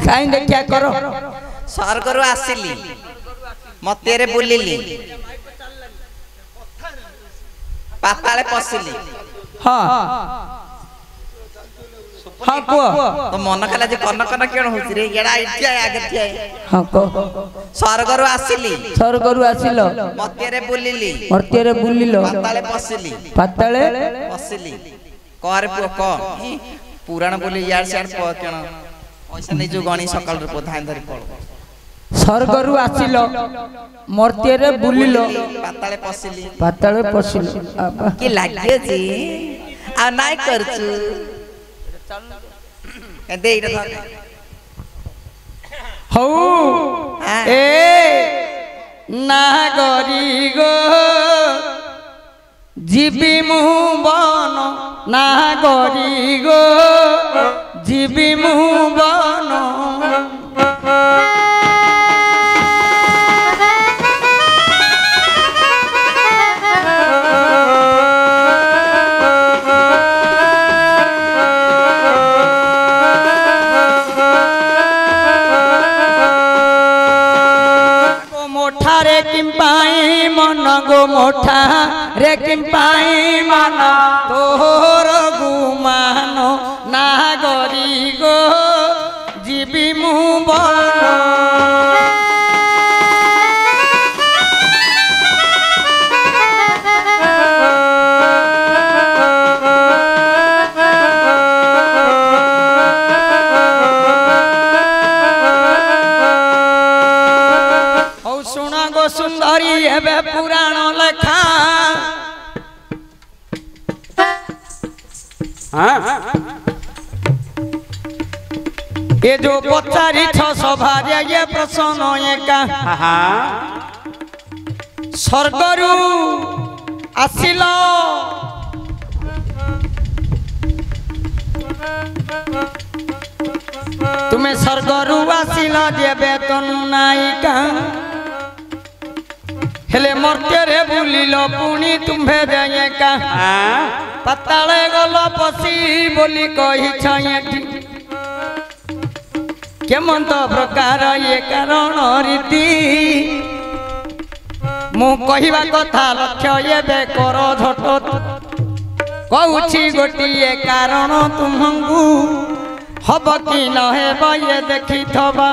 कहीं देखिया करो स्वर्ग रु आसिली मतेरे बुलिली पाताले पसिली हाँ हाँ को तो मन कला जे कन कन केण होती रे एडा इटिया आगे थिया हाँ को स्वर्ग रु आसिली स्वर्ग रु आसिलो मतेरे बुलिली मर्त्यरे बुलिलो पाताले पसिली पसिली करे पुओ क पुराण बोली यार सार प केण ऐसा नै जो गणी सकाल रे पधान धरि पळ स्वर्ग रु आसिलो मर्त्यरे बुलिलो पाताले पसिलो कि लाग्यो जी आ नाय करछु दे इटा धर हौ ए नागरी गो जीवी मु बन नागरी गो जीवी मु बन मन गो मोठा रे किम पाई मन तोर गुमान नागरी गो जीवी मु सुंदरी एबे पुराण लेखा ये जो पचारि सभार्य ये प्रश्न एका स्वर्गरु आसिल तुम्हें स्वर्गरु आसिल जे बेतन नायिका हेले मर्त्यरे बुलिलो पुणी तुम्भे जाए का पताले गलो पसी बोली कही छयेठी केमंत प्रकार ये कारण रीति मु कहिबा कथा लक्ष्य एबे कर झट कहूछि गोटिए कारण तुमंगु हब कि न हेब ये देखि थबा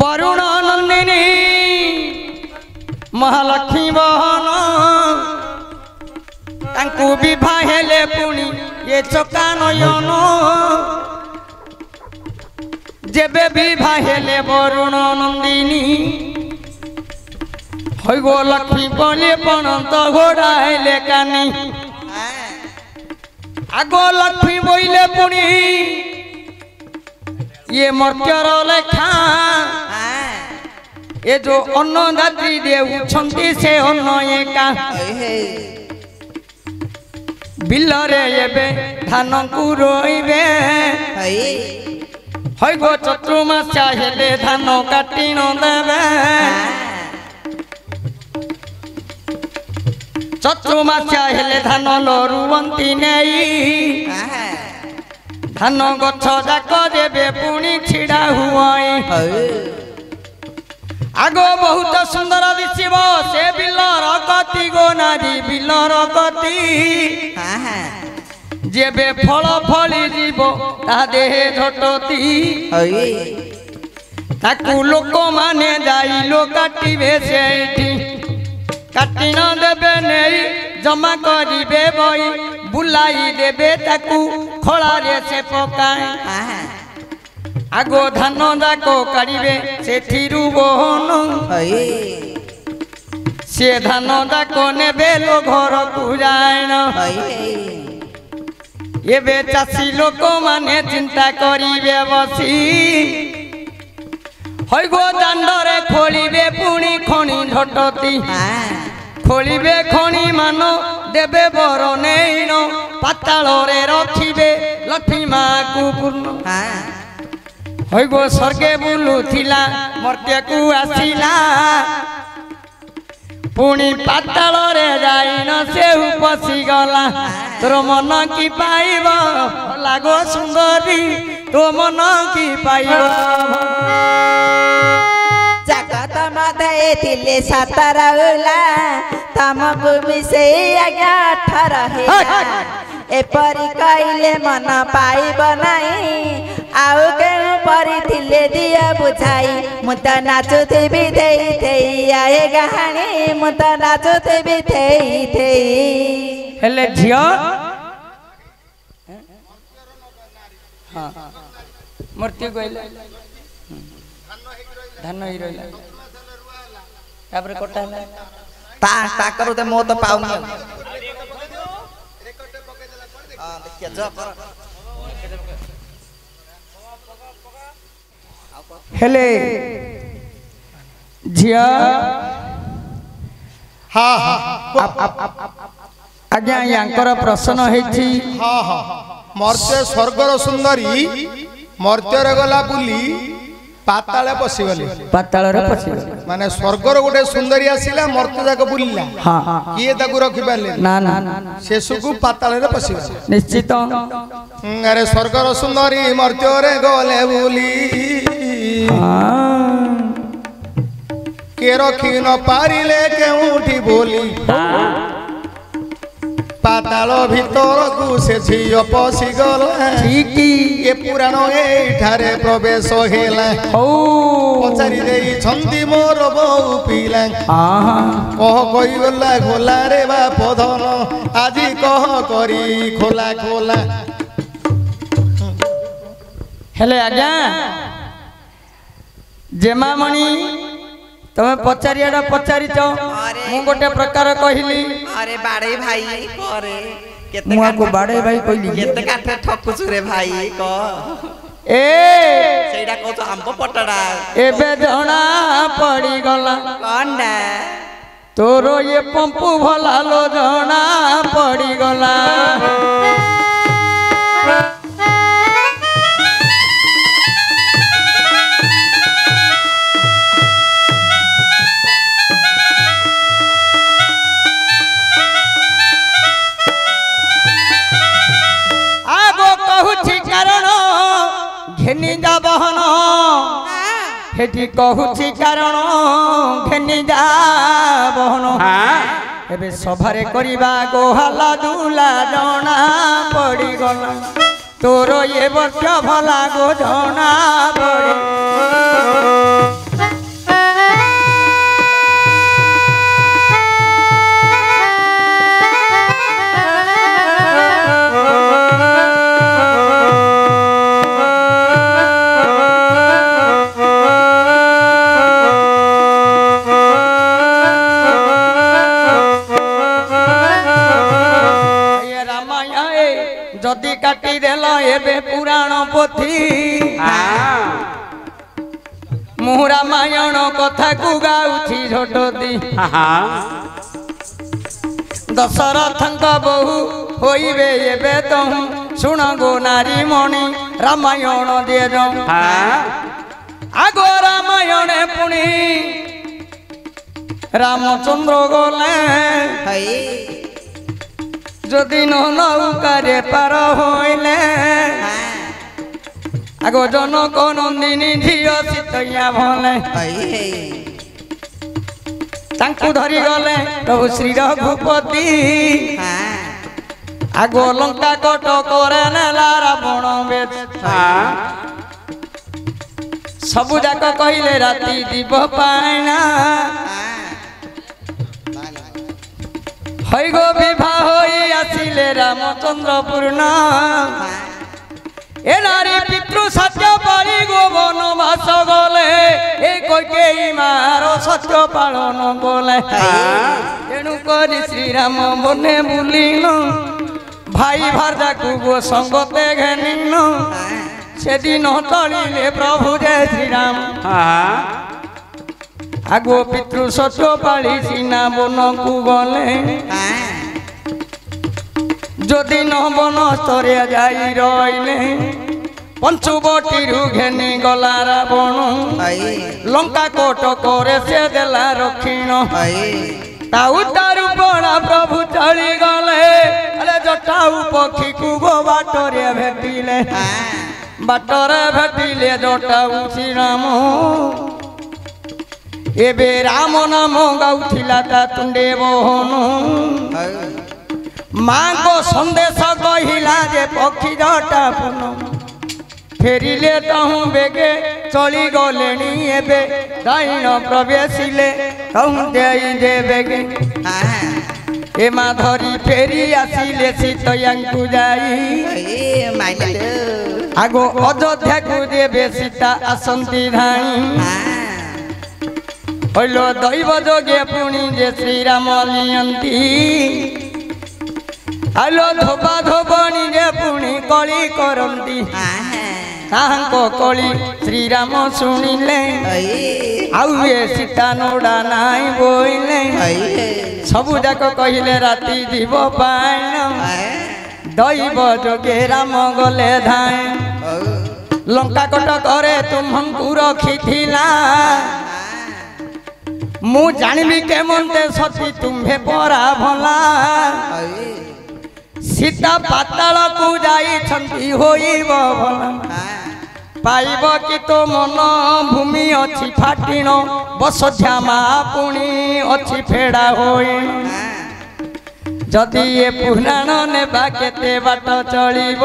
वरुण नंदिनी महालक्ष्मी बहन तांकु विवाह हेले पुणी ये चका नयन जेबे विवाह हेले वरुण नंदिनी होइगो लक्ष्मी बोले पणत घोड़ा हेले कानी आगो लक्ष्मी बोले पुणी ये मर्त्यर लेखा ये जो अन्नदात्री देउछंती से अन्न एका बिलरे एबे धान को रोइबे हई गो चतुर्मास्या हेले धान काटी न देबे चतुर्मास्या हेले धान लरुवंती नेई धान गछ जाक देबे पुणी छिड़ा हुआई आगो बहुत सुंदर दिशिब से बिलर गति गो नारी बिलर गति जेबे फल फली जीव ता देहे झटती ताकू लोक माने जाइलो काटिबे सेठी काटी न देबे नेई जमा करिबे बई बुलाई देबे ताकू खळा रे से पकाए आगो धान जाको काढ़े से बहन से धान जाको ने लो घर को जान ये चाषी लोक माने चिंता करिबे बसी हई गो दांडरे खोलिबे पुणी खणी झटती खोलिबे खणी मान देबे बर नेइन पाताल रे रखिबे लक्ष्मी माँ को पूर्ण हई गो स्वर्गे बुलुथिला मर्त्य को आसिला पुणी पाताल रे जाइन से पशिगला तोर मन की पाइब लागो सुंदरी तो मन की पाइब जगत मधे थिले सतरौला तमको मिसे आज्ञा ठरहे एपरी कहिले मन पाइब नहीं आउ केउ परी थिले दिया बुझाई मु त नाचुथिबी थेई थेई आए कहानी मु त नाचुथिबी थेई थेई हेले झियो हां मूर्ति गइला धन ही रहिला तापर कोटा ता करू ते मो तो पाउनी हां देखिया जा पर हेले झिया हाँ हाँ आज्ञा यांकर प्रश्न हेछि हाँ हाँ मर्त्य स्वर्गर सुंदरी मर्त्य रे गला बुली पाताले पशिगले पाताल रे पछि माने स्वर्गर गोटे सुंदरी आसिला मर्त्य जाक बुलिला हां किए ताकू रखि पाले ना ना शेषकु पाताले रे पशिगले निश्चित अरे स्वर्गर सुंदरी मर्त्य रे गले बुली के रखी न पारिले केउठी बोली पाताल भीतर को से झियो पशिगला ठीकी ये पुराण एठारे प्रवेश हेला ओ पचारि देई छंदी मोर बहु पिला आहा कह कई गला खोला रे बाप धन आजी कह करी खोला खोला हेले आज्ञा जेमामणि तमे पचारियाडा पचारिच मु गोटे प्रकार कहली अरे बाड़े भाई करे केते मुआ को बाड़े भाई कहली केते काठे ठकुछु रे भाई क ए सेडा को तो हमको पटड़ा एबे जणा पड़ी गला कोंडा तोरो ये पंपू भला लो जणा पड़ी गला कारण घेनी जा बहन हेठी कहूची कारण घेनी जा बहन एबे सभारे करिबा गोहाला दुला जणा पड़ी गला तोर ये वर्ष भला गो जणा पड़ी जदि काटी देल एबे पुराण पोथी मु रामायण कथा को गाउछि झोटदी दशरथंक बहु होइबे एबे तहु सुन गो नारी मणि रामायण देज आगो रामायण पुणी रामचंद्र गले जदि नौकारे पार होइले आगो जनक नंदिनी झियो सीतैया भले तांकु धरी गले प्रभु श्री रघुपति आगो लंका कट करे नेला रावण बेच सबु जाक कहिले राति दीप पाइना हई गो विवाह होई आसिले रामचंद्र पूर्ण ए नारी पितृ सत्य पाली गो वनवास गले ए कैकेयी मारो सत्य पालन गले तेणु करी श्री राम बने बुलिन भाई भार्जा को गो संगते घेनिन से दिन तलिले प्रभु जय श्री राम आगो पितृ सत्य पाली सीना बन को गले जदि न बन स्तरे जाई रहिले पंचुबटी घेनी गला रावण लंका कोट करे से देला रक्षिण ताऊ बड़ा प्रभु चली गले अरे जटाऊ पक्षी को गो बाटरे भेटिले बाटरे भेटिले जटाऊ श्री राम एबे राम नाम गाउथिला ता तुंडे बहनु माँ को संदेश कहिला जे पक्षी जटा पुन फेरिले तहु बेगे चली गलेनी एबे दाइन प्रवेशिले कहूँ दे बेगे ए माधरी फेरी आसिले सीतयांकु जाई आगो अयोध्या को देवे सीता आसंती धाई हलो दैव जोगे पुणी जे श्री राम लियंती हलो धोबा धोबनी जे पुणी कली करंती ताहांको कली श्री राम सुनिले आउ ए सीता नोड़ा नाई बोइले सबु जाक कहिले राति जीव पाइन दैव जोगे राम गले धाए लंका कट करे तुमको रखिथिला मु जानिबी केमंते सती तुम्हे परा भला सीता पाताल को जाई छंती होइब भला पाइब कि तो मन भूमि अच्छी फाटिण बसध्यामा पुणी अच्छी फेड़ा होई जदि ये पुराण नेबा केते बाट चलिब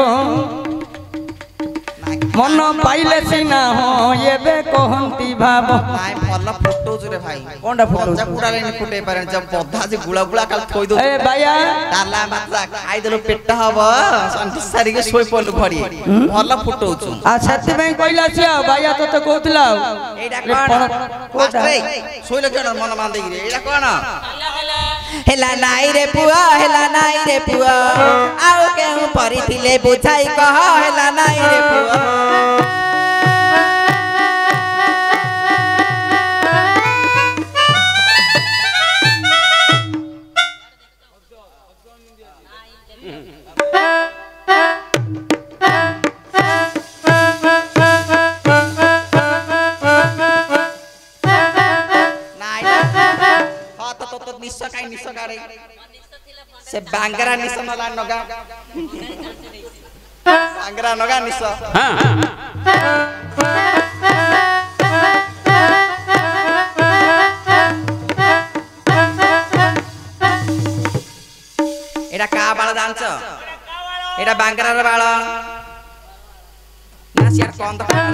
मन पाइले सीना हो एबे कहंती भाव भाई भल फोटो रे भाई कोंडा फोटो पंजा पुडा रे फुटे पारे जब बधा जे गुळा गुळा काल थोइ दो ए बाया ताला मात्रा खाइ देलो पेट हब संति सारी के सोई पडलु भरी भल फोटो छु आ सत्य में कइला छिया बाया तो कहतला एडा कोन कोटा सोइले जण मन मान देगी रे एडा कोन हेला नाई रे पुआ आओ केहू परिथिले बुझाई कह हेला नाई रे पुआ से बांगरा निस नला नगा बांगरा नगा निस हां एडा का बाळ जान्छ एडा बांगरा रे बाळ ना सियार कोन द बाळ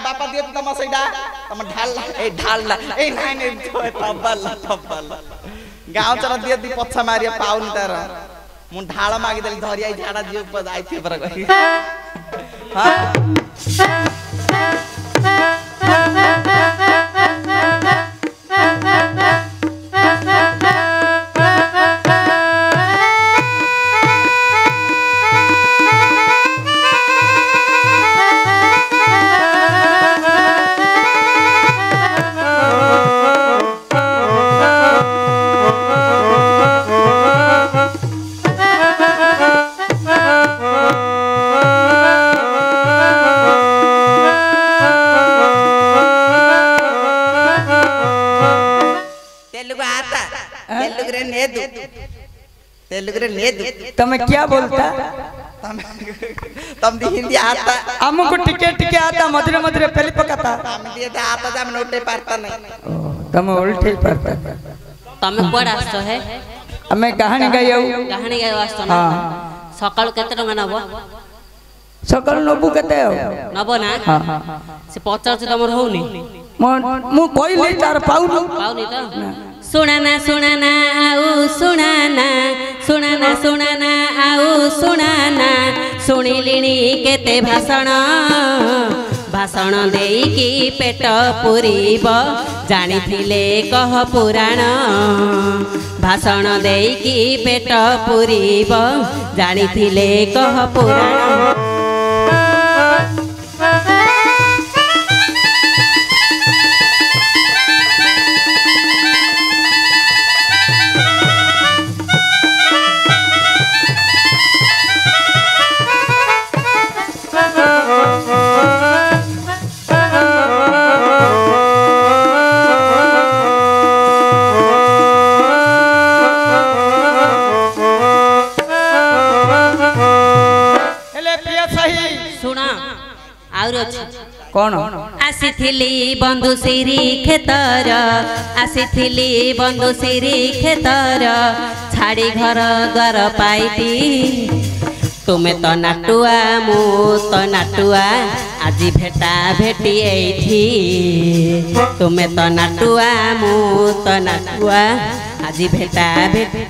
बापा दिए तम सैडा तम ढाल ए नाइ नै तब्बल गाउँ चला दिए दी पछा मारिया पाउनी तार मु ढाल मागी देली धरि आई झाडा जियो पर आई थे पर गई हां तेलुगु रे नेदु तमे क्या बोलता तम दी हिंदी आता हमको टिके आता मधुरे मधुरे पेली पकाता तम दी आता जम नोटे पारता नहीं तमे उल्टे पारता तमे कोड आस्तो है हमें कहानी गायौ आस्तो ना सकाळ केते टंगा नबो सकाळ नबु केते नबो ना से 50 तमर होउनी मु कोइले तार पाउनु तो सुनाना सुनाना आउ सुनाना सुनाना सुनाना आउ सुनाना सुनिलिनी केते भाषण भाषण देकी पेट पुरीब जानिथिले कह पुराण भाषण देकी पेट पुरीब जानिथिले कह पुराण प्रिय सही ଶୁଣ ଆହୁରି ଅଛି कौन ଆସିଥିଲି ବନ୍ଧୁ ସିରି କ୍ଷେତର ଆସିଥିଲି ବନ୍ଧୁ ସିରି କ୍ଷେତର ଛାଡ଼ି ଘର ଦ୍ୱାର ପାଇଟି ତୁମେ ତ ନାଟୁଆ ମୁଁ ତ ନାଟୁଆ ଆଜି ଭେଟା ଭେଟି ଏଇଠି ତୁମେ ତ ନାଟୁଆ ମୁଁ ତ ନାଟୁଆ ଆଜି ଭେଟା ଭେଟି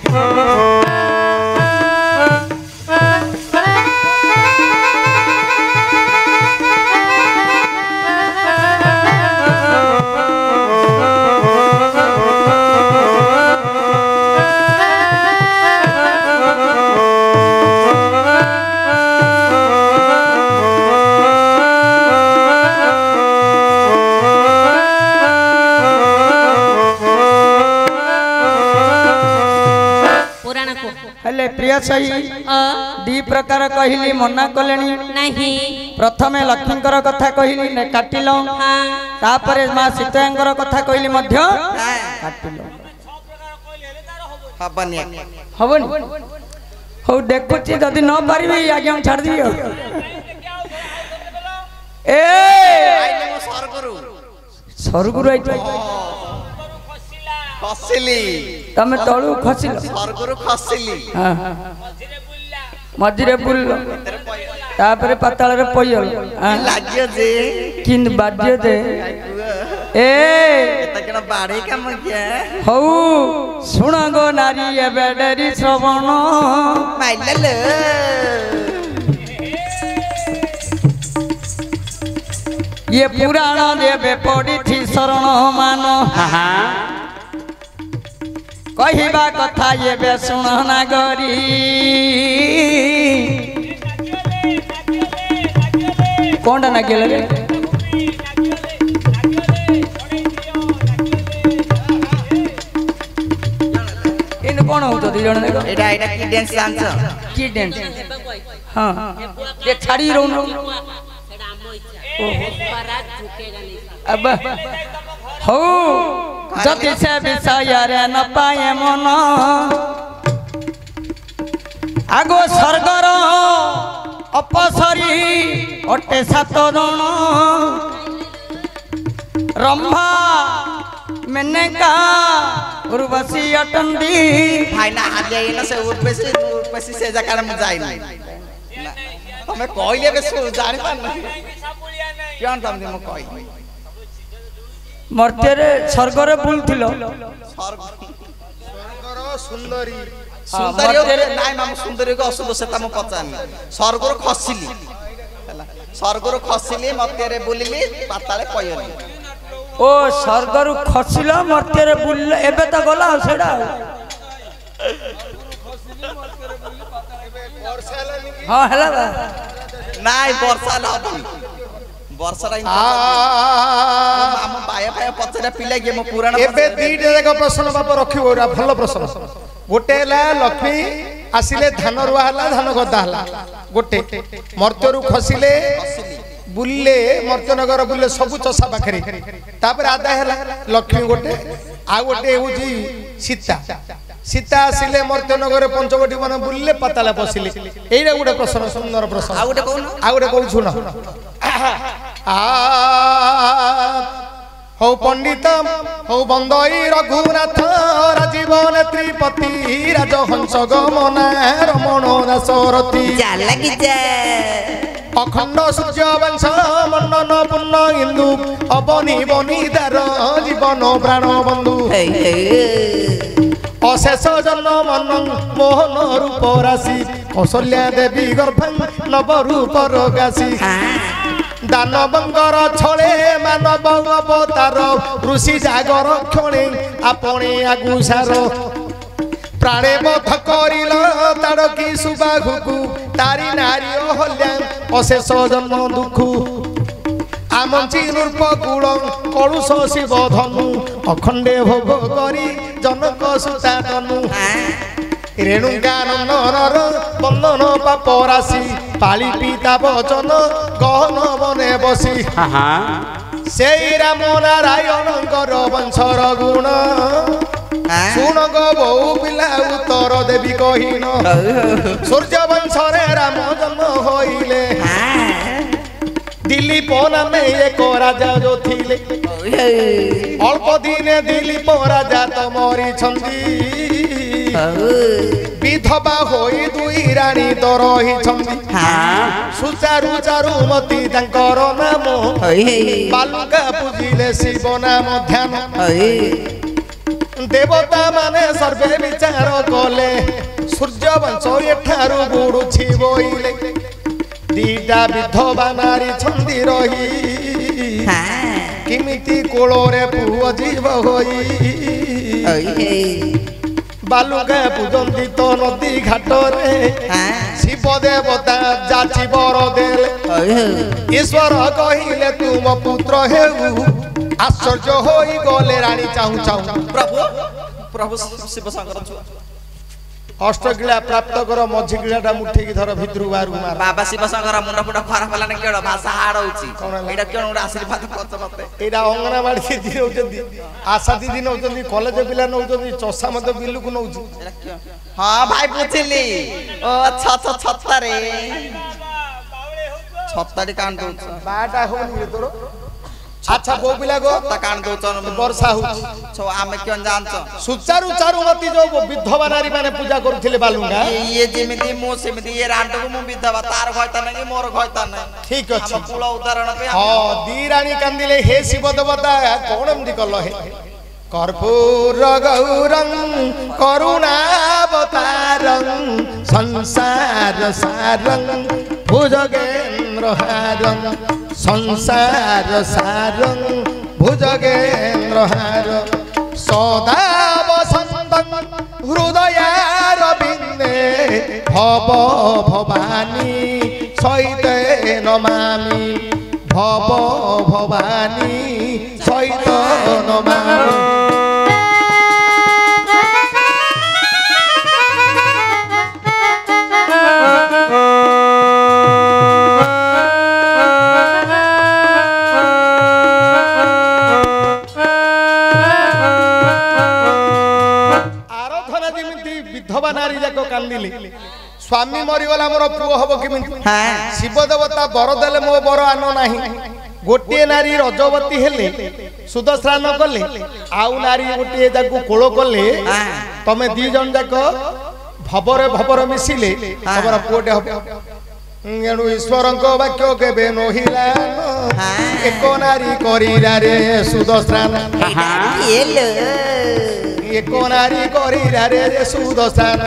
हेले प्रिय सही दी प्रकार कहली मना कलेनी नहीं प्रथमे लक्ष्मीकर कथा कहली ने काटिलो तापरे मां सीतांकर कथा कहली मध्य काटिलो हबनी हबनी हो देखुची जदी न पारिबी आगे हम छाड़ दियो ए आइले मो सरगुरु सरगुरु आइतो खसिली तमे तळु खसिलो सरगुरु खसिली हां मझिरे बुल्लो तापरे पताल रे पयलो लाग्यो जे किन बाज्यो दे ए तकना बाड़े काम क्या हौ सुण गो नारी ए बेडरी श्रवण माइलल ये पुराण देवे पड़ी थी शरण मान कहिबा कथा ये बे सुण नागरी कोंडा ना गेले इन कोन हो तो दिजण देखो एडा एडा की डांस डांस की डांस हां ये छाड़ी रहू अब हो जति से विषय रे न पाए मन आगो स्वर्गर अपसरी अटे सात रण रंभा मेनका उर्वशी अटंदी भाई ना आ जाए ना से उर्वशी से जगह में जाई ना तमे कहले बे सु जानि पान क्यों तम दे म कहि मर्त्य रे स्वर्ग रे बुलथिलो स्वर्गर सुंदरी सुंदरी नाइ माम सुंदरी को असुदो से तम पचान स्वर्गर खसिली हला स्वर्गर खसिली मर्त्य रे बुलिली पाताले पयनी ओ स्वर्ग रु खसिलो मर्त्य रे बुल एबे त गला सेडा हां हला नाइ वर्षा लाबनी वर्षा राइन माम पाया पाया पचरा पिला के म पुराण एबे दीटे जाक प्रश्न बाप रखिबो रा भल प्रश्न गोटे ला लक्ष्मी आसिले धान रुआ हला धान गदा हला गोटे मर्त्य रु खसिले बुल्ले मर्त्यनगर बुल्ले सब चषा पाखरे तापर आदा हला लक्ष्मी गोटे आ गोटे होजी सीता सीता आसिले मर्त्यनगर पंचवटी मन बुल्ले पताला पसिले एइरा गोटे प्रश्न सुंदर प्रश्न आ गोटे कोन आ गोटे कहू सुन हौ पंडित हौ बंदई रघुनाथ राजीव नेत्रीपति राजहंस गमना रमण दासरथी जा लगी जा अखंड सूर्य वंश मंडन पूर्ण हिंदू अबनी बनिदार जीवन प्राण बंधु अशेष जन्म मन मोहन रूप राशि कौशल्या देवी गर्भं नव रूप रगासी दानवंगर छले मानव अवतार ऋषि जागर क्षणे आपणे आगुसार प्राणे बध करिल ताड़की सुबाघुकु तारी नारी अहल्या अशेष जन्म दुखु आमची नूर्प गुण कलुष शिव धनु अखंडे भोग करी जनक सुता तनु रेणुका नंदनर बंदन पाप राशि पाली पिता वचन गहन बने बसी से राम नारायणकर वंशर गुण ଶୁଣ ଗୋ ବୋଉ ପିଲା ଉତ୍ତର ଦେବି କହିନ ସୂର୍ଯ୍ୟ ବଂଶରେ ରାମ ଜନ୍ମ ହୋଇଲେ ଦିଲ୍ଲୀପ ନାମେ ଏକ ରାଜା ଯୋ ଥିଲେ ଅଳ୍ପ ଦିନେ ଦିଲ୍ଲୀପ ରାଜା ତ ମରିଛନ୍ତି ବିଧବା ହୋଇ ଦୁଇ ରାଣୀ ତ ରହିଛନ୍ତି ସୁଚାରୁ ଚାରୁମତି ତାଙ୍କର ନାମ ବାଲୁକା ପୂଜିଲେ ଶିବ ନାମ ଧ୍ୟାନ ଦେବତା ମାନେ ସର୍ବେ ବିଚାର କଲେ ସୂର୍ଯ୍ୟ ବଂଶ ଏଠାରୁ ବୁଡୁଛି ବୋଇଲେ ଦିଟା ବିଧବା ନାରୀ ଛନ୍ଦି ରହି କେମିତି କୋଳରେ ପୁଅ ଯିବ ହୋଇ ବାଲୁକା ପୂଜନ୍ତି ତ ନଦୀ ଘାଟରେ ଶିବ ଦେବତା ଯାଚି ବର ଦେଲେ ଈଶ୍ୱର କହିଲେ ତୁମ ପୁତ୍ର ହେଉ ଆଶ୍ଚର୍ଯ୍ୟ ହୋଇ ଗଲେ ରାଣୀ ଚାହୁଁ ଚାହୁଁ ପ୍ରଭୁ ପ୍ରଭୁ ଶିବ ଶଙ୍କର ଛୁଆ ଅଷ୍ଟଗିଳା ପ୍ରାପ୍ତ କର ମଝି ଗିଳାଟା ମୁଠିକି ଧର ଭିତରୁ ବାହାରକୁ ମାର ବାବା ଶିବ ଶଙ୍କର ମୁଣ୍ଡ ଫୁଣ୍ଡ ଖରାପ ହେଲାନି କେଳ ଭାଷା ହାଡ ହଉଛି ଏଇଟା କେଣ ଗୋଟେ ଆଶୀର୍ବାଦ ପଛ ମତେ ଏଇଟା ଅଙ୍ଗନବାଡି ଦିଦି ନଉଛନ୍ତି ଆଶା ଦିଦି ନଉଛନ୍ତି କଲେଜ ପିଲା ନଉଛନ୍ତି ଚଷା ମଧ୍ୟ ବିଲକୁ ନଉଛି ହଁ ଭାଇ ବୁଝିଲି ଓ ଛତାରେ ଛତାଟି କାଣ ଦଉଛ ବାଟା ହଉନି ତୋର আচ্ছা বউ পিলা গো তা কান দউছন বর্ষা হচ্ছে ছো আমি কেন জানছ সুচারু চারুমতি जो বিধবা নারী মানে পূজা করুଥିଲେ বালুঙ্গা ইয়ে যেমিতি মো সেমিতি এ রান্ডকু মু বিধবা তার ঘয়তা নাই মোর ঘয়তা নাই ঠিক আছে ଆମ କୁଳ ଉଦାହରଣ ପେ ହଁ ଦି ରାଣୀ କାନ୍ଦିଲେ ହେ ଶିବ ଦେବତା କଣ ଏମିତି କଲ ହେ কর্পূর গৌরং করুণাবতারং সংসার সারং ভুজগেন্দ্র হারং সংসার সারং ভুজগেন্দ্র হারং সদা বসন্তং হৃদয়ার বিন্দে ভব ভবানী সৈতে নমামি ভব ভবানী সৈত নমামি বিধবা নারী যাক কান্দিলে স্বামী মরিগলা মোর পুଅ হব কেমিতি শিব দেবতা বর দেলে মো বর আন নাহি গোটিয়ে নারী রজবতী হেলে সুদস্নান কলে আউ নারী গোটিয়ে যাকু কোଳ কলে তমে ଦି ଜଣ যাক ভবরে ভবর মিশিলে তোমার পুଅটে হব এণু ঈশ্বরଙ୍କ বাক্য কেবে নহিলা এক নারী করিলা রে সুদস্নান এক নারী করিলা রে সুদস্নান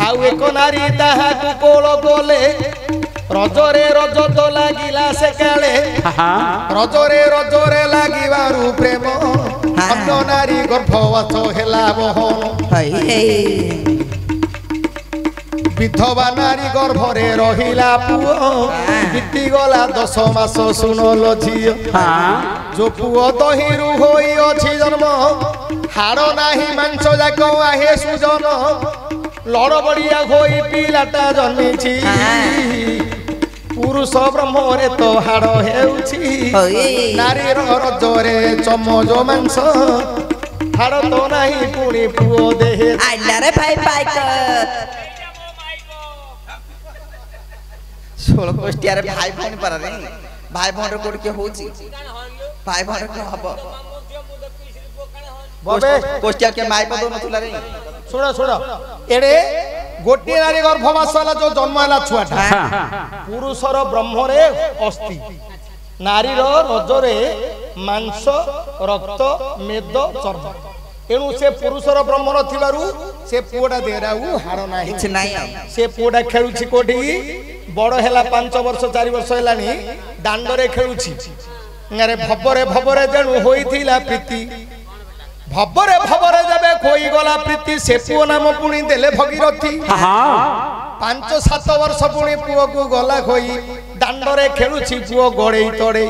আউ এক নারী তাহাকু কোଳ কলে রজরে রজ তো লাগিলা সে কালে রজরে রজরে লাগিবারু প্রেম অন্য নারী গর্ভবত হেলা বহন বিধবা নারী গর্ভরে রহিলা পুଅ বিতি গলা 10 মাস শুনল ঝিও जो পুଅ দহিরু হই অছি জন্ম হাড় নাহি মাংস যাক আহে সুজন লড়বড়িয়া হই পিলাটা জন্মিছি পুরুষ ব্রহ্মরে তো হাড় হেউছি নারীর রজরে চমজ মাংস হাড় তো নাই পুনি পুଅ দেহে আইলারে ভাই পাইক 16 কোষ্টিয়ারে ভাই ভଉଣୀ পারে ভাই ভଉଣୀର କୋଡ কে ହଉଛି ଭାଇ ଭଉଣୀର କେ ହବ ববে কোষ্টিয়া কে মাই পদ নথুলা রে শুনো শুনো এড়ে গোটিয়ে নারী গর্ভবাস হলা जो জন্ম হলা ছুয়াটা পুরুষর ব্রহ্মরে অস্থি নারীর রজরে মাংস রক্ত মেদ চর্ম এণু সে পুরুষর ব্রহ্ম নথিবারু সে পুଅটা দেরাউ হাড় নাই କିଛି ନାହିଁ ଆଉ সে পুଅটা খেলুছি কোঠি বড় হেলা 5 বর্ষ 4 বর্ষ হেলানি দাণ্ডরে খেলুছি আরে ভবরে ভবরে যেণু হইছিলা প্রীতি ভবরে ভবরে যাবে কই গলা প্রীতি সে পুଅ নাম পুনি দেলে ভগীরথী 5-7 বর্ষ পুনি পুଅକୁ গলা কই দাণ্ডরে খেলুছি পুଅ গড়েই তড়েই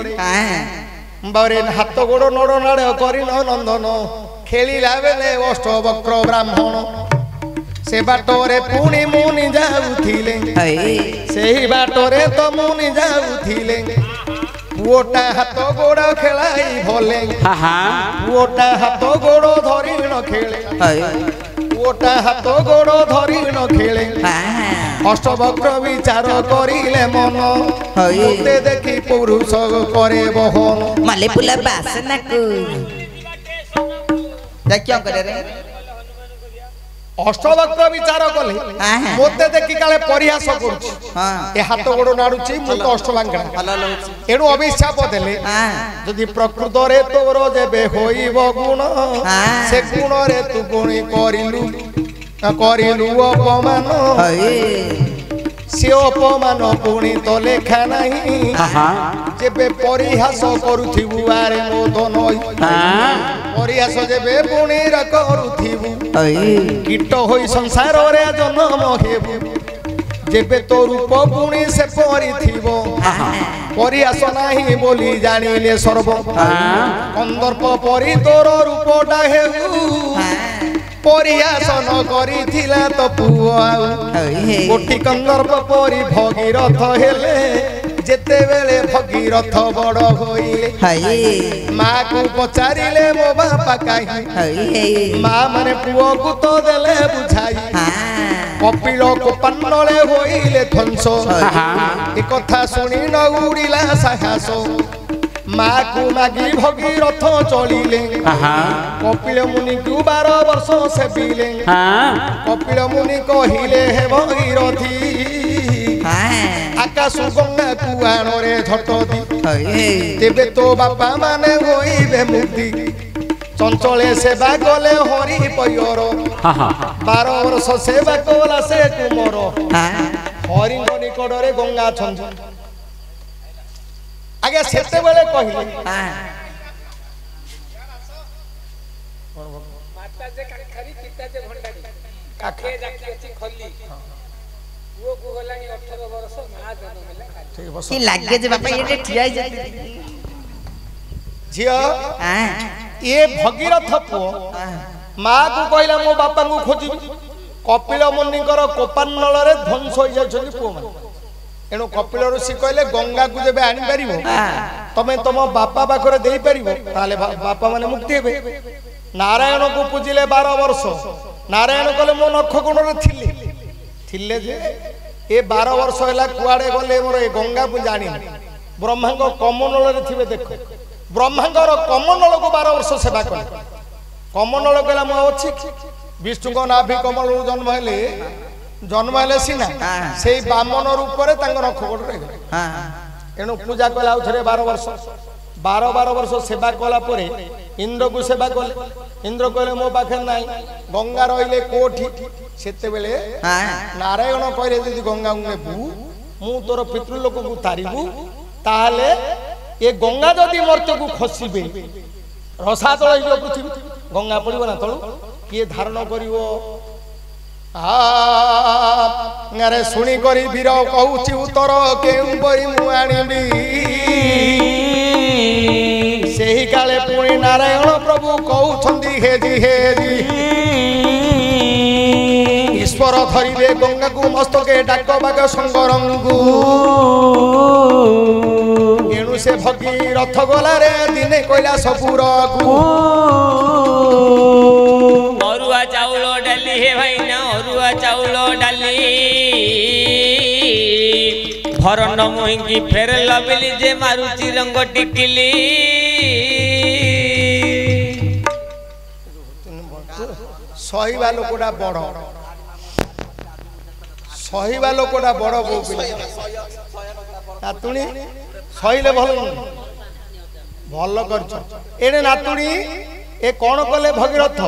বারে হাত গোড় নড় নাড় করি নন্দন খেলিলা বেলে অষ্টবক্র ব্রাহ্মণ সে বাটরে পুনি মুনি যাউথিলে সেই বাটরে তো মুনি যাউথিলে ପୁଅଟା ହାତ ଗୋଡ଼ ଖେଳାଇ ଭଲେ ପୁଅଟା ହାତ ଗୋଡ଼ ଧରି ନ ଖେଳେ ପୁଅଟା ହାତ ଗୋଡ଼ ଧରି ନ ଖେଳେ ଅଷ୍ଟବକ୍ର ବିଚାର କରିଲେ ମନ ମୋତେ ଦେଖି ପୁରୁଷ କରେ ବହନ ମଲେ ଫୁଲ ବାସନାକୁ क्या करे रे ଅଷ୍ଟବକ୍ର ବିଚାର କଲେ ମୋତେ ଦେଖି କାଳେ ପରିହାସ କରୁଛି ଏ ହାତ ଗୋଡ଼ ନାଡୁଛି ମୁଁ ତ ଅଷ୍ଟବାଙ୍ଗା ଏଣୁ ଅଭିଶାପ ଦେଲେ ଯଦି ପ୍ରକୃତରେ ତୋର ଯେବେ ହୋଇବ ଗୁଣ ସେ ଗୁଣରେ ତୁ ପୁଣି କରିଲୁ ଅପମାନ ସେ ଅପମାନ ପୁଣି ତ ଲେଖା ନାହିଁ ଯେବେ ପରିହାସ କରୁଥିବୁ ଆରେ ମୋ ଧନ ପରିହାସ ଯେବେ ପୁଣି କରୁଥିବୁ କୀଟ ହୋଇ ସଂସାରରେ ଜନ୍ମ ହେବୁ ଯେବେ ତୋ ରୂପ ପୁଣି ସେ ପରିଥିବ ପରିହାସ ନାହିଁ ବୋଲି ଜାଣିଲେ ସର୍ବ କନ୍ଦର୍ପ ପରି ତୋର ରୂପଟା ହେଉ ପରିହାସ ନ କରିଥିଲା ତ ପୁଅ ଆଉ କୋଟି କନ୍ଦର୍ପ ପରି ଭଗୀରଥ ହେଲେ ଯେତେବେଳେ ଭଗୀରଥ ବଡ଼ ହୋଇଲେ ମାକୁ ପଚାରିଲେ ମୋ ବାପା କାହିଁ ମା ମାନେ ପୁଅକୁ ତ ଦେଲେ ବୁଝାଇ କପିଳ କୋପାନଳେ ହୋଇଲେ ଧ୍ୱଂସ ଏ କଥା ଶୁଣି ନ ଉଡ଼ିଲା ସାହସ ମାକୁ ମାଗି ଭଗୀରଥ ଚଳିଲେ କପିଳ ମୁନିକୁ 12 ବର୍ଷ ସେବିଲେ କପିଳ ମୁନି କହିଲେ ହେ ଭଗୀରଥୀ ଆକାଶ ଗଙ୍ଗାକୁ ଆଣରେ ଝଟ ଦି ତେବେ ତୋ ବାପା ମାନେ ହୋଇବେ ମୁକ୍ତି ଚଞ୍ଚଳେ ସେବା କଲେ ହରି ପୟର 12 ବର୍ଷ ସେବା କଲା ସେ କୁମର ହରିଙ୍କ ନିକଟରେ ଗଙ୍ଗା ଛନ୍ଦ ଆଜ୍ଞା ସେତେବେଳେ କହିଲେ ଲାଗେ ଯେ ବାପା ଏଠି ଠିଆ ଝିଅ ଏ ଭଗୀରଥ ପୁଅ ମା କୁ କହିଲା ମୋ ବାପାଙ୍କୁ ଖୋଜିବି କପିଳ ମୁନିଙ୍କର କୋପାନଳରେ ଧ୍ୱଂସ ହୋଇଯାଉଛନ୍ତି ପୁଅମାନେ ଏଣୁ କପିଳ ଋଷି କହିଲେ ଗଙ୍ଗାକୁ ଯେବେ ଆଣିପାରିବ ତମେ ତମ ବାପା ପାଖରେ ଦେଇପାରିବ ତାହେଲେ ବାପା ମାନେ ମୁକ୍ତି ହେବେ ନାରାୟଣକୁ ପୂଜିଲେ 12 ବର୍ଷ ନାରାୟଣ କହିଲେ ମୋ ନଖ କୋଣରେ ଥିଲେ ଯେ ଏ 12 ବର୍ଷ ହେଲା କୁଆଡେ ଗଲେ ମୋର ଏ ଗଙ୍ଗା ମୁଁ ଜାଣିନି ବ୍ରହ୍ମାଙ୍କ କମଣ୍ଡଳରେ ଥିବେ ଦେଖ ବ୍ରହ୍ମାଙ୍କର କମଣ୍ଡଳକୁ 12 ବର୍ଷ ସେବା କଲେ କମଣ୍ଡଳ କହିଲା ମୁଁ ଅଛି ବିଷ୍ଣୁଙ୍କ ନାଭି କମଳରୁ ଜନ୍ମ ହେଲେ ସିନା ସେଇ ବାମନ ରୂପରେ ତାଙ୍କ ନଖ କୋଟରେ ଏଣୁ ପୂଜା କଲେ ଆଉ ଥରେ 12 ବର୍ଷ 12 ବର୍ଷ ସେବା କଲା ପରେ ଇନ୍ଦ୍ରକୁ ସେବା କଲେ ଇନ୍ଦ୍ର କହିଲେ ମୋ ପାଖରେ ନାହିଁ ଗଙ୍ଗା ରହିଲେ କୋଠି ସେତେବେଳେ ନାରାୟଣ କହିଲେ ଯଦି ଗଙ୍ଗାକୁ ନେବୁ ମୁଁ ତୋର ପିତୃଲୋକକୁ ତାରିବୁ ତାହେଲେ ଏ ଗଙ୍ଗା ଯଦି ମର୍ତ୍ତ୍ୟକୁ ଖସିବେ ରସାତଳ ହେଇଯିବ ପୃଥିବୀ ଗଙ୍ଗା ପଡ଼ିବ ନା ତଳୁ କିଏ ଧାରଣ କରିବ ଆରେ ଶୁଣି କରି ବୀର କହୁଛି ଉତ୍ତର କେଉଁ ବହି ମୁଁ ଆଣିବି ସେହି କାଳେ ପୁଣି ନାରାୟଣ ପ୍ରଭୁ କହୁଛନ୍ତି ହେଜି ହେଜି ଈଶ୍ୱର ଧରିବେ ଗଙ୍ଗାକୁ ମସ୍ତକେ ଡାକ ବାଗ ଶଙ୍କରଙ୍କୁ ଏଣୁ ସେ ଭଗୀରଥ ଗଲାରେ ଦିନେ କହିଲା ସବୁରକୁ ଅରୁଆ ଚାଉଳ ଡାଲି ହେ ଭାଇନା ଅରୁଆ ଚାଉଳ ଡାଲି ଭରଣ ମୁହିଁକି ଫେର ଲବିଲି ଯେ ମାରୁଚି ରଙ୍ଗ ଟିକିଲି ସହିବା ଲୋକଟା ବଡ଼ ସହିବା ଲୋକଟା ବଡ଼ ବୋଉ ପିଲା ନାତୁଣୀ ସହିଲେ ଭଲ କରିଛ ଏଣେ ନାତୁଣୀ ଏ କଣ କଲେ ଭଗୀରଥ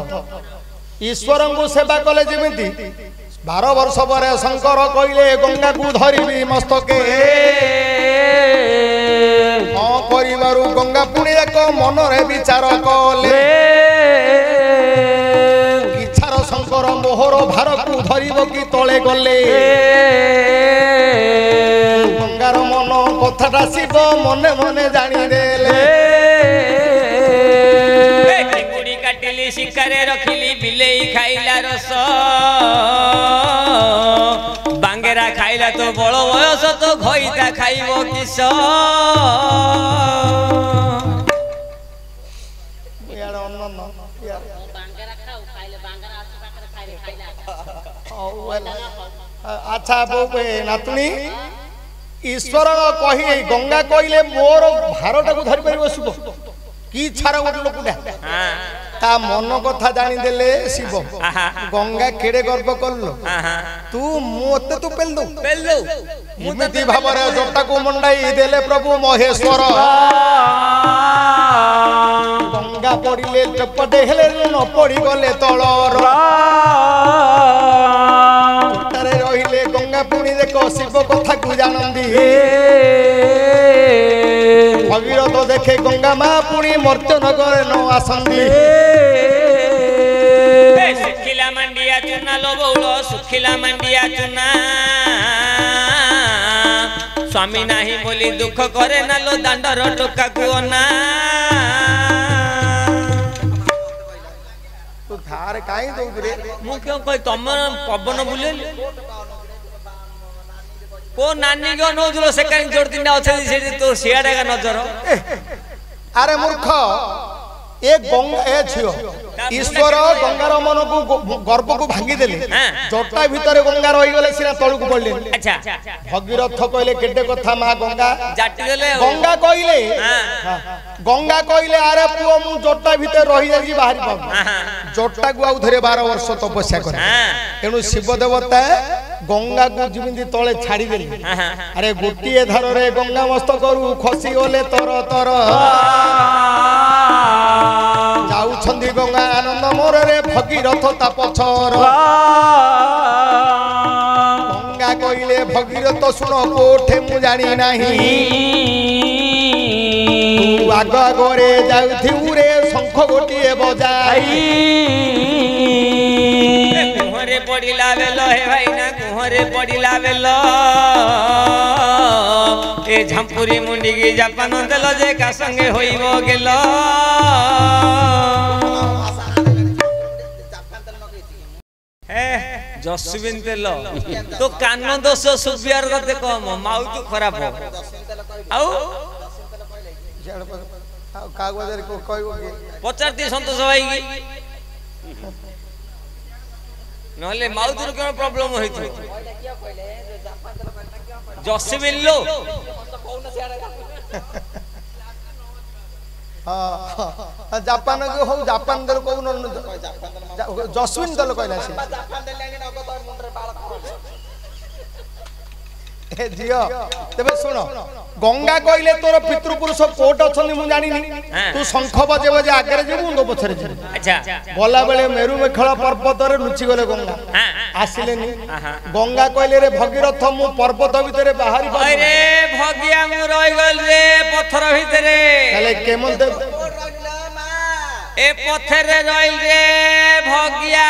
ଈଶ୍ୱରଙ୍କୁ ସେବା କଲେ ଯେମିତି 12 ବର୍ଷ ପରେ ଶଙ୍କର କହିଲେ ଗଙ୍ଗାକୁ ଧରିବି ମସ୍ତକେ କଣ କରିବାରୁ ଗଙ୍ଗା ପୁଣି ଏକ ମନରେ ବିଚାର କଲେ ଇଚ୍ଛାର ଶଙ୍କର ମୋହର ଭାରକୁ ଧରିବ କି ତଳେ ଗଲେ ଗଙ୍ଗାର ମନ କଥାଟା ଶିବ ମନେ ମନେ ଜାଣିଦେଲେ କାଟିଲି ଶିକାରେ ରଖିଲି ବିଲେଇ ଖାଇଲା ରସ ବାଙ୍ଗେରା ଖାଇ ଖାଇଲା ତ ବଳ ବୟସ ତ ଘଇତା ଖାଇବ କିସ अच्छा नातुणी ईश्वर कही गंगा कहले मोर भारटा को धरी पार शिव कि छाड़ गोटे लोकटा ता मन कथा जानीदेले शिव गंगा केड़े गर्व करलो तू मते तू पेल दो एमती भाव जटा को मंडाई देले प्रभु महेश्वर गंगा पड़िले चपटे हेले न पड़ी गले तलर जटारे रहिले गंगा पुणी देख शिव कथा को जानंदी भगीरथ देखे गंगा माँ पुणी मर्त्य नगर न आसंदी सुखिला मंडिया चुना लो बउल सुखिला मंडिया चुना स्वामी नाही बोली दुख करे ना लो दांडर टोका को ना तू थार काई दो रे मु क्यों कह तुम पवन बुले को नानी को नोजलो सेकंड जोड़ दिन अच्छे से तो सियाडा का नजर अरे मूर्ख ए गंगा ए छियो ईश्वर गंगार मन को गर्भ को भांगी देले जटा भीतर गंगा रही गले सिना तळु को पड़ले अच्छा भगीरथ कहले केटे कथा मा गंगा जाटी देले गंगा कहले अरे पुओ मु जटा भीतर रही जाई बाहरी पाऊ जटा को आउ धरे 12 वर्ष तपस्या करे एनु शिव देवता गंगा को जिमिंदी तळे छाड़ी देली अरे गोटिए धार रे गंगा मस्तक करू खसी गले तर तर जाउछंदी गंगा आनंद मोर रे भगीरथ ता पछर गंगा कहले भगीरथ सुन कोठे मु जानी नाही तू आग आगरे जाउथिउ रे शंख गोटिए बजाई कुहरे पड़िला बेलो हे भाई ना कुहरे पड़िला बेलो ए झंपुरी मुंडी की जापान देलो जे का संगे होइबो गेलो जसविन तेल तो कान दोष सुबियार गते कम माउ तो खराब हो आउ कागजर को कहबो के पचारती संतोष भाई की नहले माउथुर कोन प्रॉब्लम होइथो जसविन लो हां जापान को हो जापान दल को जसविन दल कहला से ए जियो तबे सुनो गंगा कहले तोर पितृपुरुष कोट अछनी मु जानि तू शंख बजे बजे आगे रे जेबु उंदो पछरे जेबु अच्छा बोला बेले मेरु मेखळ पर्वत रे लुचि गले गंगा आसिले नी गंगा कहले रे भगीरथ मु पर्वत भितरे बाहरी अरे भगिया मु रहि गल रे पत्थर भितरे तले केमन दे ए पत्थर रे रहिल रे भगिया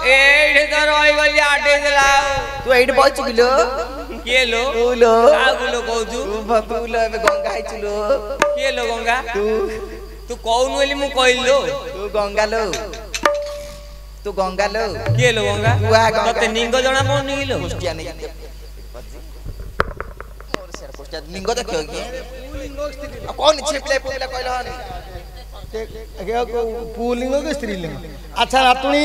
एड तो रहि गली आडे देला तू एड बच गिलो के लो लो आगुलो कहजु बबुलो ए गंगा आइचुलो के लो गंगा तू कहनु एली मु कहिलो तू गंगा लो के लो गंगा तू आ गंगा तते निंग जणा मन निलो कुष्टिया नहीं मोर सर कुष्टिया निंग देखियो के कौन छिपले पुला कहलो हनी पुलिंग के स्त्रीलिंग अच्छा नातुणी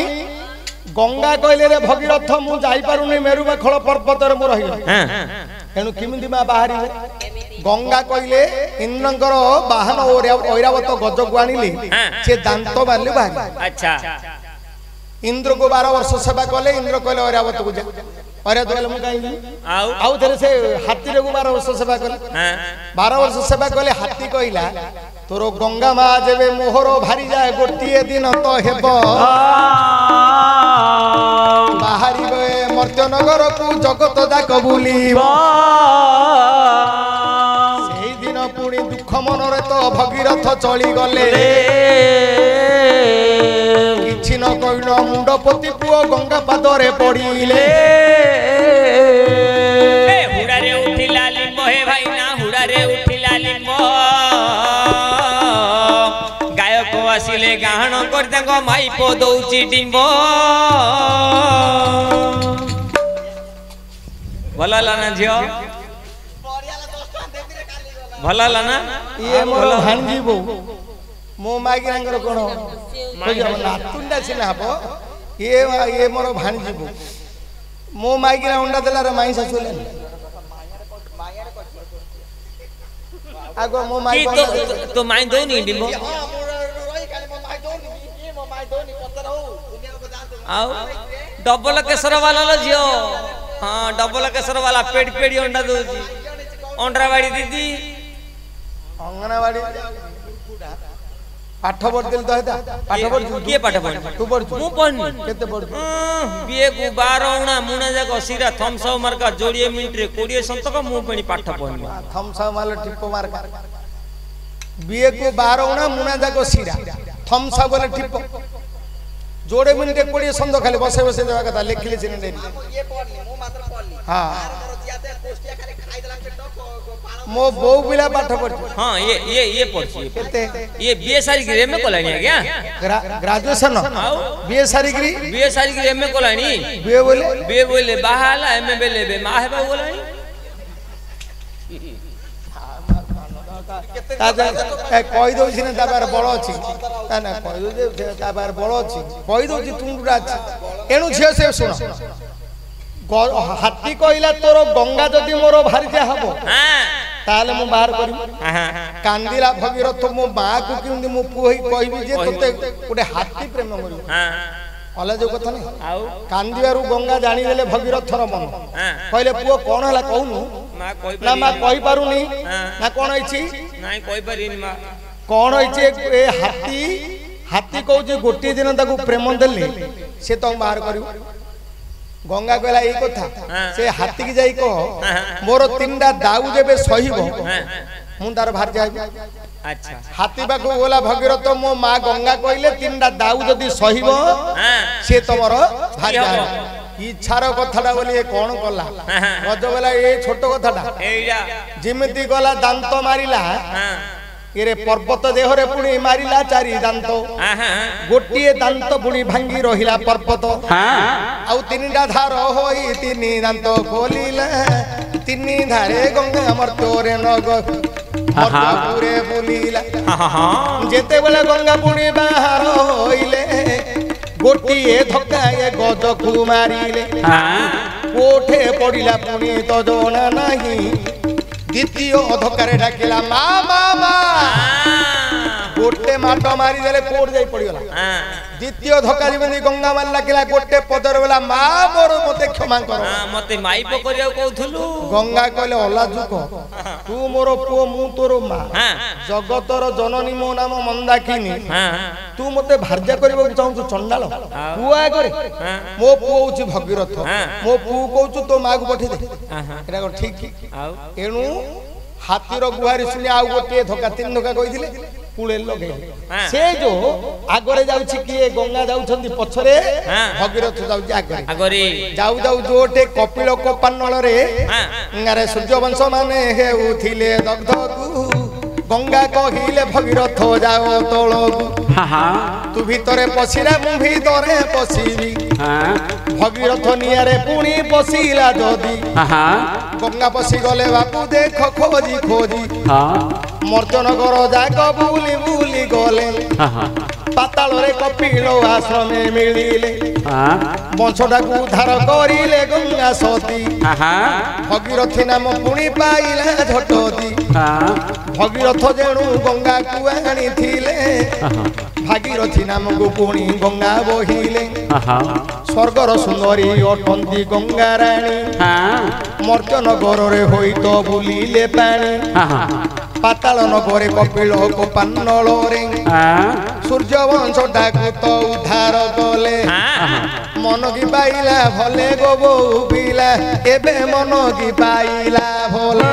गंगा कहले रे भगीरथ मु जाई पारुनी मेरु मेखळ पर्वत रे मु रहि एनु किमिंदी मा बाहरी गंगा कहले इंद्रंकर वाहन ऐरावत गज को आनिले से दांत बाले बाहरी अच्छा इंद्र को 12 वर्ष सेवा कले इंद्र कहले ऐरावत को जा अरे तो मु काई आउ थरे से हाथी रे को 12 वर्ष सेवा कले 12 वर्ष सेवा कले हाथी कहला तोर गंगा मा जेबे मोहर भारी जाए गोटिए दिन तो हेबो बाहरी मर्त्य नगर को जगत जाक बुलीबो सेही दिन पुणी दुख मन रे तो भगीरथ चली गले किछि न कहिन मुंडपति पुओ गंगा पादरे पड़िले हुड़ा रे उठिला लिंब हे भाई ना हुड़ा रे उठिला लिंब गायक आसिले गाहन करते ସାଙ୍ଗ ମାଇପ ଦଉଚି ଡିମ୍ବ ଭଲ ହେଲା ନା ଝିଅ ଭଲ ହେଲା ନା ଇଏ ମୋର ଭାଣିଜି ବୋଉ ମୋ ମାଇକିନାଙ୍କର କଣ ନାତୁଣ୍ଡା ସିନା ହବ ଇଏ ମୋର ଭାଣିଜି ବୋଉ ମୋ ମାଇକିନା ଅଣ୍ଡା ଦେଲା ରେ ମାଇଁ ଶାଶୁ ହେଲାନି ଆଗ ମୋ ମାଇ ତୋ ମାଇଁ ଦଉନି ଡିମ୍ବ ଆଉ ଡବଲ କେଶର ବାଲା लो ଝିଅ हाँ डबल केसर वाला पेड़ी पेड़ी अंडा दौची अंडराबाड़ी दीदी अंगनाबाड़ी पाठ पढ़िल तो हेता पाठ पढ़ किए पाठ पढ़ तू पढ़ मु पढ़नी केते पढ़ बीए को 12 उणा मुणा जाक सिरा थम्स अप मार्का 20 मिनिट रे 20 संतक मु पणी पाठ पढ़नी थम्स अप माल टिप्पो मार्का बीए को 12 उणा मुणा जाक सिरा थम्स अप वाला टिप्पो जोड़े मिनिट 20 संत खाली बसे बसे देवा कथा लिखले छिने दे ये पढ़ली मु मात्र पढ़ली हां मोर जियाते कोष्टिया खाली खाई देला पेट मो बो बिला पाठ पढ़ हां ये पढ़छी केते ये बीए सारी रे में कोलानी आ गया ग्रेजुएशन बीए सारी रे में कोलानी बीए बोले बाहाला एमए बेले बे मा हेबा बोलानी कही दो तार बल अच्छी ना कही दो तार बल अच्छी कही दो तुमरा अच्छी एणु झील से शुण हाथी कहला तोर गंगा जदि मोर भारिजा हम ताले मु बाहर करी कांदिला भगीरथ मो मां को कि मो पुई कहबी जे तते गोटे हाथी प्रेम करियो अला जो कथा नहीं कांदिबारु गंगा जानी देले भगीरथर मन कहले पुओ कोन हला कहनु ना मां कहि पारुनी ना कोन होइछि नाही कहि पारिनी मां कोन होइछि ए हाथी हाथी कहू जे गोटे दिन ताकू प्रेम देले से तो बाहर करियो गंगा कहला ए कथा से हाथी की जाई कह मोर तीनटा दाऊ जेबे सहीबो मु तार बाहर जाई अच्छा हाथी बाकू बोला भगीरथ मो मां गंगा कहले तीनटा दाऊ जदी सहीबो से तमरो भार जाई इच्छार कथाटा बोली ए कोन कला गज बोला ए छोट कथाटा एया जिमिति गला दांत मारिला एरे पर्वत देहरे पुणी मारिला चारि दांत गोटिए दांत पुणी भांगी रहिला पर्वत आउ तीनटा धार होई तीनी दांत खोलिला तीनी धारे गंगा मर्त्योरे नग मर्त्योपुरे बुलिला जेते बेले गंगा पुणी बाहर होइले गोटिए धक्का ए गजखु मारिले कोठे पड़िला पुणी तो जणा नाही द्वितीय धक्कारे डाकिला मा मा मा गोटे माट मारी देले कोड जाई पड़िगला द्वितीय धक्का जेबेनी गंगा मार लागिला गोटे पदर वाला मा मोर मते क्षमा कर मते माइप करिया कहथुलु गंगा कहले अला जुक तू मोर पुओ मु तोर मा जगतर जननी मो नाम मंदाकिनी तू मते भार्या करबो चाहू चंडाल पुआ करे मो पुओ होची भगीरथ मो पुओ कहू तो मा को पठी दे एटा ठीक एनु हाथीर गुहारी सुनी आ गोटे धक्का तीन धक्का कहिदिले पुळे लगे से जो आगरे जाउछि किए गंगा जाउछंती पछरे भगीरथ जाउछि आगरे जाउ जाउ जोटे कपिल कोपानल रे ngaरे सूर्य वंश माने हेउथिले दग्धकु गंगा कहिले भगीरथ जाओ तळगु तू भीतरे पसिरा मु भीतरे पसिबी भगीरथ नियारे पुणी पसिला जदी गंगा पसि गले बापू देख खोजी खोजी मर्जनगर जाक बुली बुली गले पाताल रे कपिल आश्रमे मिलिले बंशटा को उद्धार करिले गंगा सती भगीरथी नाम पुणी पाइला झटदी भगीरथ जेणु गंगा को आनी थिले भागीरथी नाम को पुणी गंगा बहिले स्वर्गर सुंदरी अटंती गंगा रानी मर्त्यनगर रे होई तो बुलिले पानी पाताल नगरे कपिल कोपानल रे सूर्य वंश डाकु तो उद्धार गले मन की पाइला भले गो बो बिला एबे मन की पाइला भले